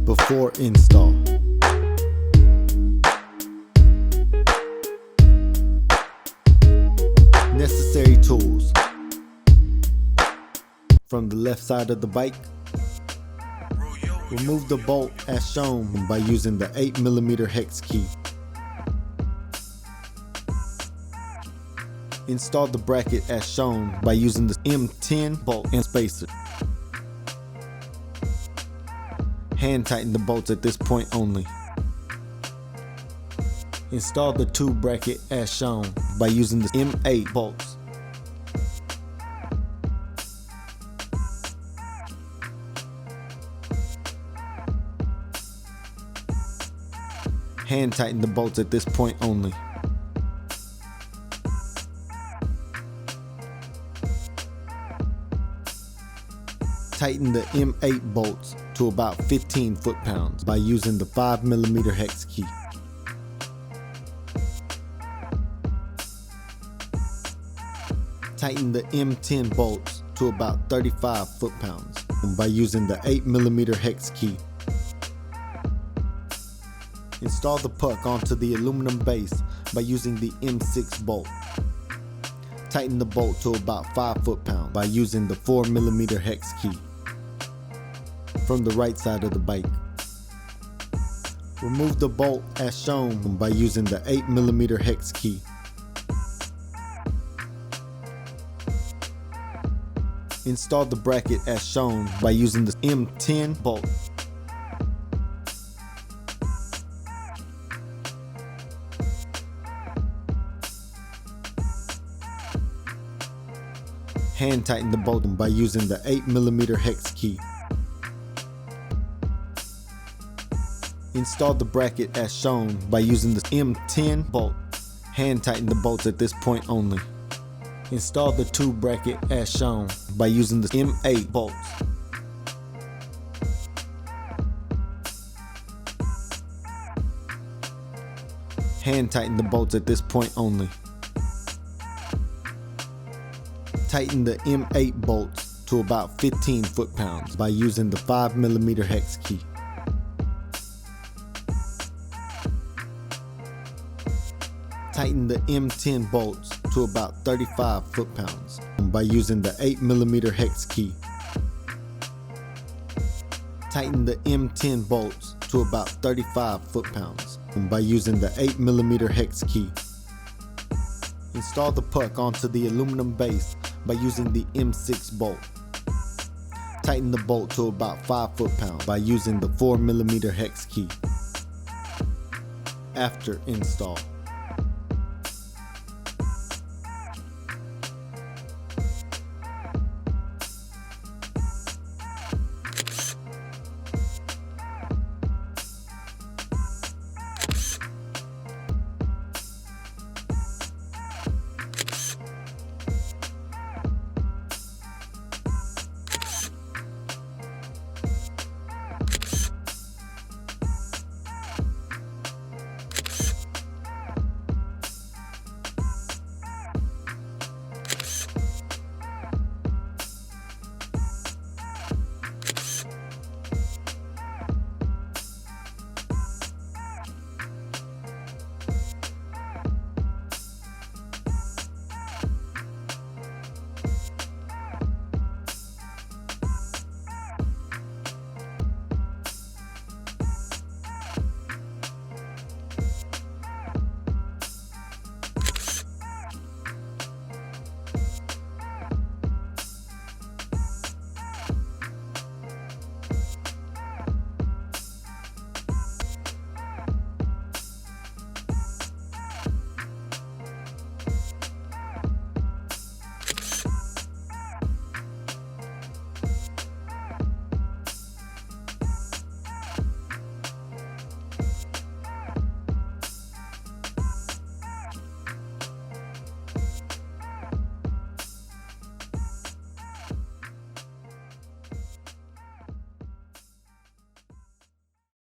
before install. Necessary tools. From the left side of the bike, remove the bolt as shown by using the 8mm hex key. Install the bracket as shown by using the M10 bolt and spacer. Hand tighten the bolts at this point only. Install the tube bracket as shown by using the M8 bolts. Hand tighten the bolts at this point only. Tighten the M8 bolts to about 15 foot-pounds by using the 5mm hex key. Tighten the M10 bolts to about 35 foot-pounds by using the 8mm hex key. Install the puck onto the aluminum base by using the M6 bolt. Tighten the bolt to about 5 foot-pounds by using the 4mm hex key. From the right side of the bike, remove the bolt as shown by using the 8mm hex key. Install the bracket as shown by using the M10 bolt. Hand tighten the bolt by using the 8mm hex key. Install the bracket as shown by using the M10 bolt. Hand tighten the bolts at this point only. Install the tube bracket as shown by using the M8 bolts. Hand tighten the bolts at this point only. Tighten the M8 bolts to about 15 foot-pounds by using the 5mm hex key. Tighten the M10 bolts to about 35 foot-pounds by using the 8mm hex key. Tighten the M10 bolts to about 35 foot-pounds by using the 8mm hex key. Install the puck onto the aluminum base by using the M6 bolt. Tighten the bolt to about 5 foot-pounds by using the 4mm hex key. After install,